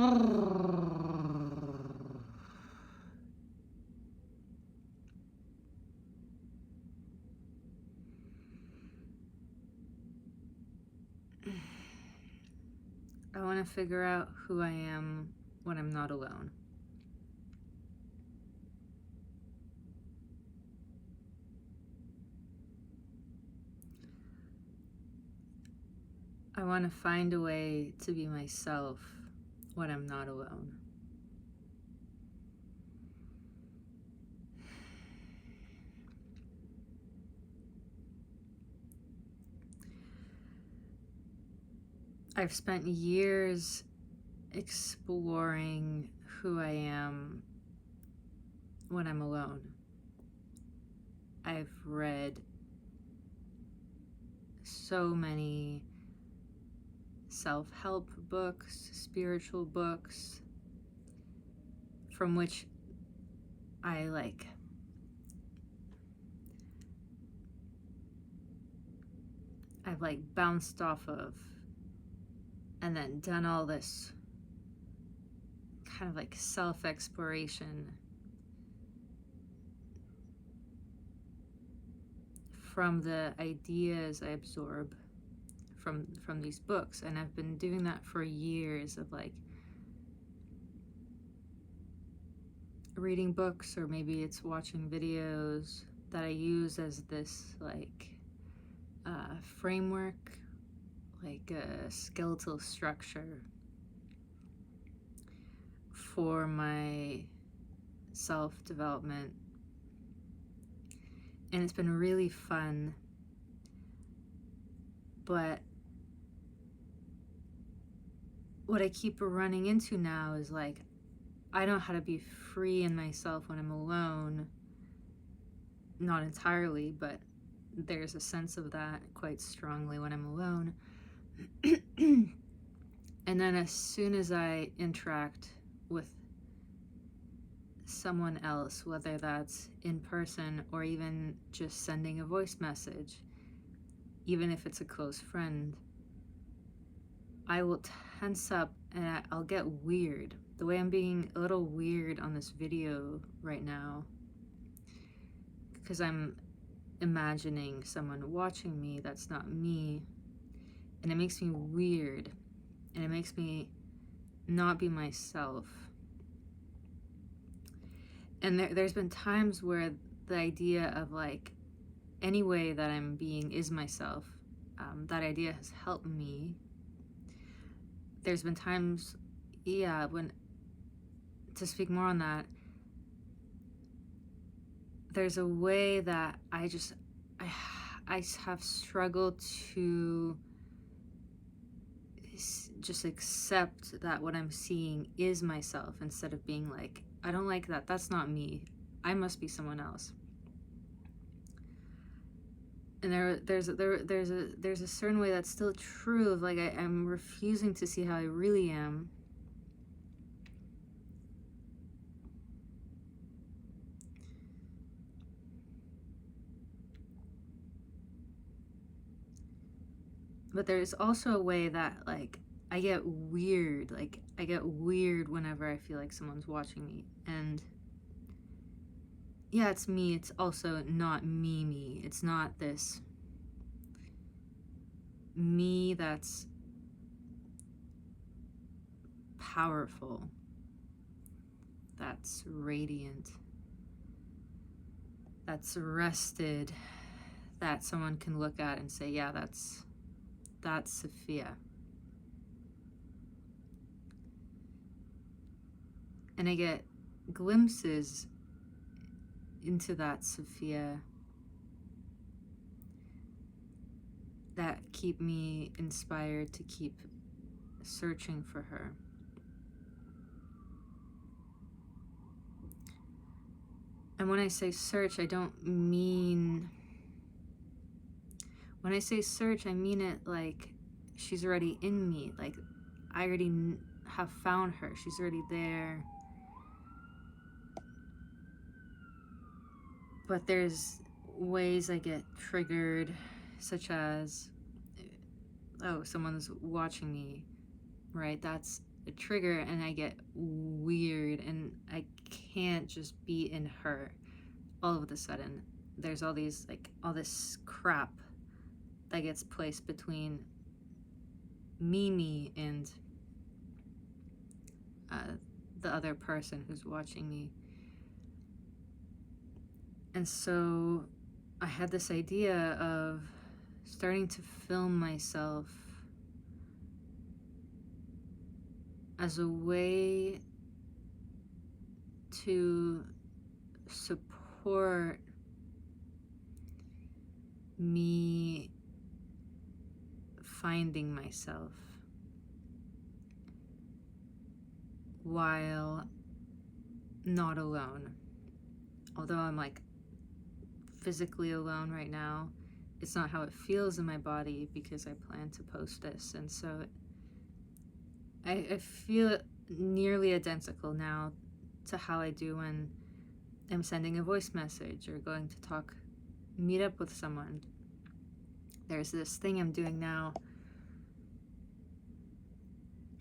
I want to figure out who I am when I'm not alone. I want to find a way to be myself when I'm not alone. I've spent years exploring who I am when I'm alone. I've read so many self-help books, spiritual books, from which I've bounced off of, and then done all this kind of like self-exploration from the ideas I absorb from these books. And I've been doing that for years, of like reading books, or maybe it's watching videos that I use as this framework, like a skeletal structure for my self-development. And it's been really fun, but what I keep running into now is like, I know how to be free in myself when I'm alone. Not entirely, but there's a sense of that quite strongly when I'm alone. And then as soon as I interact with someone else, whether that's in person or even just sending a voice message, even if it's a close friend, I will tense up and I'll get weird. The way I'm being a little weird on this video right now, because I'm imagining someone watching me that's not me, and it makes me weird, and it makes me not be myself. And there's been times where the idea of like, any way that I'm being is myself, that idea has helped me. There's been times, when, to speak more on that, there's a way that I have struggled to just accept that what I'm seeing is myself, instead of being like, I don't like that, that's not me, I must be someone else. And there's a certain way that's still true of like, I'm refusing to see how I really am. But there's also a way that like, I get weird whenever I feel like someone's watching me. And yeah, it's me, it's also not me. It's not this me that's powerful, that's radiant, that's rested, that someone can look at and say, yeah, that's Sophia. And I get glimpses into that Sophia that keep me inspired to keep searching for her. And when I say search, I don't mean, when I say search, I mean it like she's already in me, like I already have found her, she's already there. But there's ways I get triggered, such as, oh, someone's watching me, right? That's a trigger and I get weird and I can't just be in her. All of a sudden, there's all this crap that gets placed between me and the other person who's watching me. And so I had this idea of starting to film myself as a way to support me finding myself while not alone. Although I'm like physically alone right now, it's not how it feels in my body because I plan to post this. And so I feel nearly identical now to how I do when I'm sending a voice message or going to meet up with someone. There's this thing I'm doing now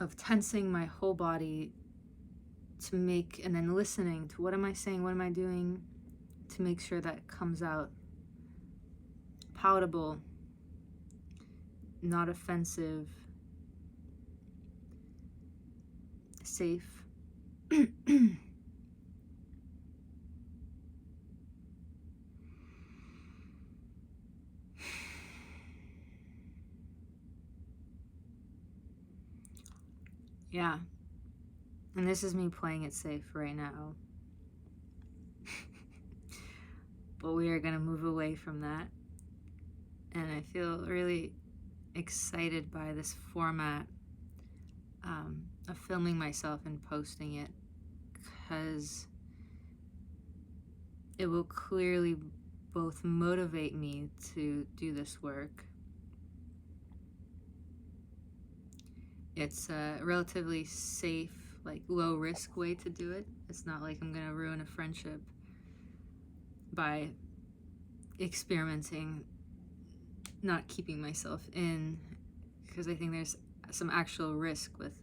of tensing my whole body to make, and then listening to what am I saying, what am I doing, to make sure that it comes out palatable, not offensive, safe. Yeah. And this is me playing it safe right now. But we are going to move away from that. And I feel really excited by this format of filming myself and posting it, because it will clearly both motivate me to do this work. It's a relatively safe, like low risk way to do it. It's not like I'm gonna ruin a friendship by experimenting, not keeping myself in, because I think there's some actual risk with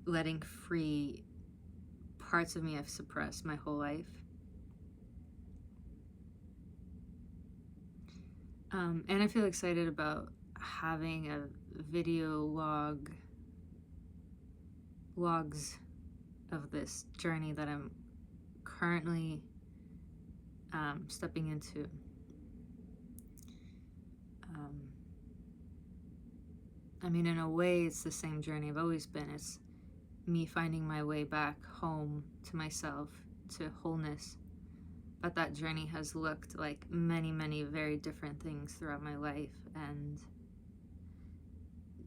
letting free parts of me I've suppressed my whole life. And I feel excited about having a video logs of this journey that I'm currently stepping into. I mean, in a way, it's the same journey I've always been. It's me finding my way back home to myself, to wholeness. But that journey has looked like many, many very different things throughout my life, and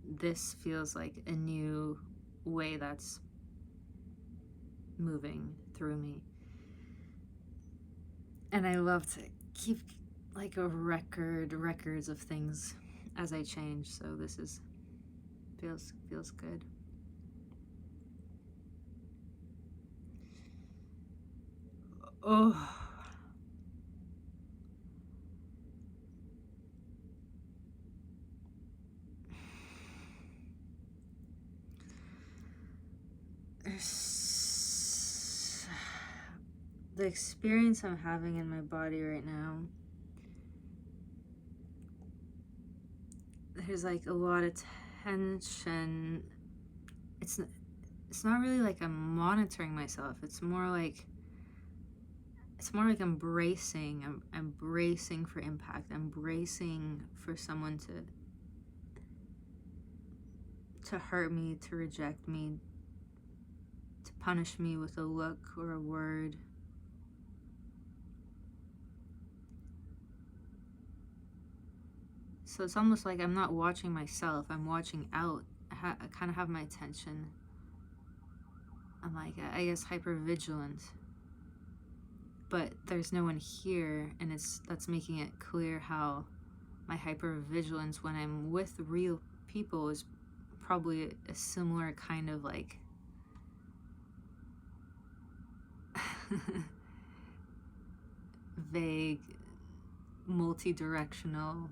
this feels like a new way that's moving through me. And I love to keep like records of things as I change, so this feels good. Oh. The experience I'm having in my body right now, there's like a lot of tension. It's not really like I'm monitoring myself. It's more like I'm bracing. I'm bracing for impact. I'm bracing for someone to hurt me, to reject me, to punish me with a look or a word. So it's almost like I'm not watching myself, I'm watching out. I kind of have my attention. I'm like, I guess, hyper vigilant. But there's no one here, and that's making it clear how my hyper vigilance when I'm with real people is probably a similar kind of like vague, multi-directional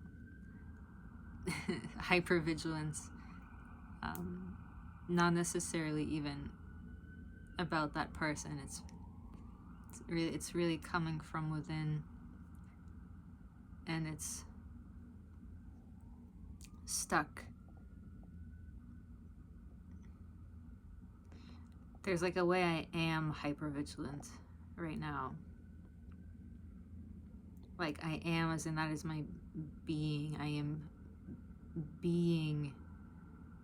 hypervigilance. not necessarily even about that person. It's really coming from within, and it's stuck. There's like a way I am hypervigilant right now. Like I am, as in that is my being. I am being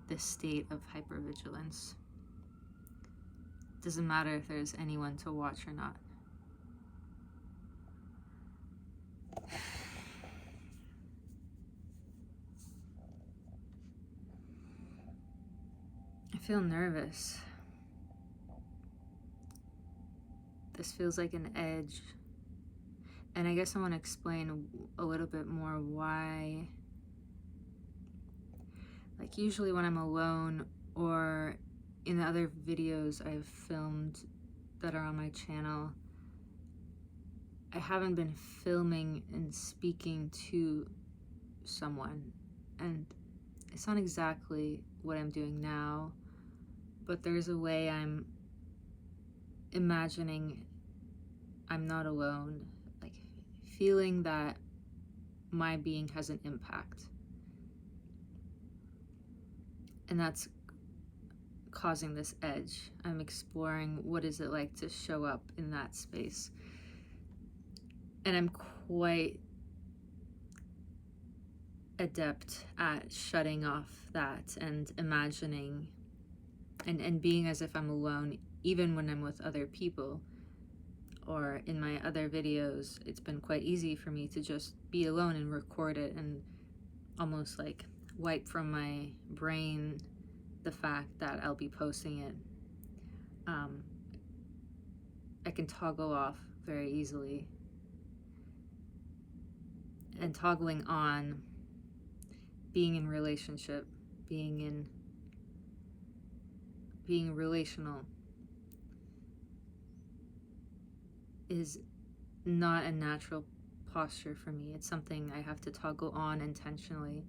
this state of hypervigilance. Doesn't matter if there's anyone to watch or not. I feel nervous. This feels like an edge. And I guess I want to explain a little bit more why. Like usually when I'm alone, or in the other videos I've filmed that are on my channel, I haven't been filming and speaking to someone. And it's not exactly what I'm doing now, but there's a way I'm imagining I'm not alone, like feeling that my being has an impact. And that's causing this edge. I'm exploring what is it like to show up in that space. And I'm quite adept at shutting off that and imagining and being as if I'm alone, even when I'm with other people. Or in my other videos, it's been quite easy for me to just be alone and record it and almost like wipe from my brain the fact that I'll be posting it. I can toggle off very easily. And toggling on, being in relationship, being relational is not a natural posture for me. It's something I have to toggle on intentionally,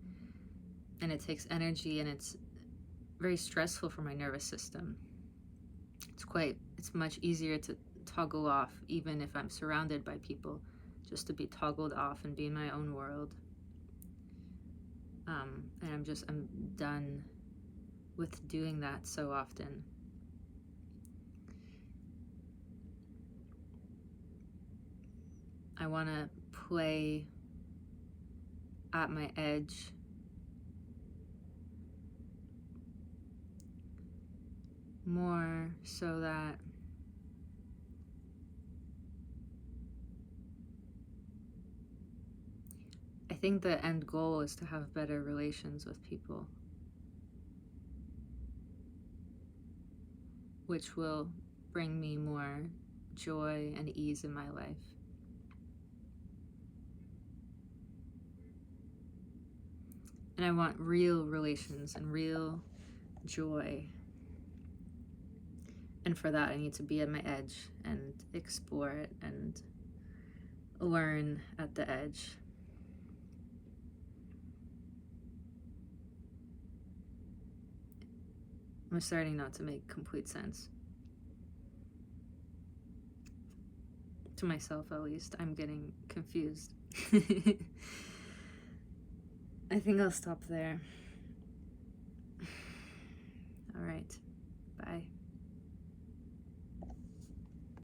and it takes energy, and it's very stressful for my nervous system. It's much easier to toggle off, even if I'm surrounded by people, just to be toggled off and be in my own world. And I'm done with doing that so often. I want to play at my edge more, so that I think the end goal is to have better relations with people, which will bring me more joy and ease in my life. And I want real relations and real joy. And for that, I need to be at my edge and explore it and learn at the edge. I'm starting not to make complete sense. To myself, at least. I'm getting confused. I think I'll stop there. All right. Bye.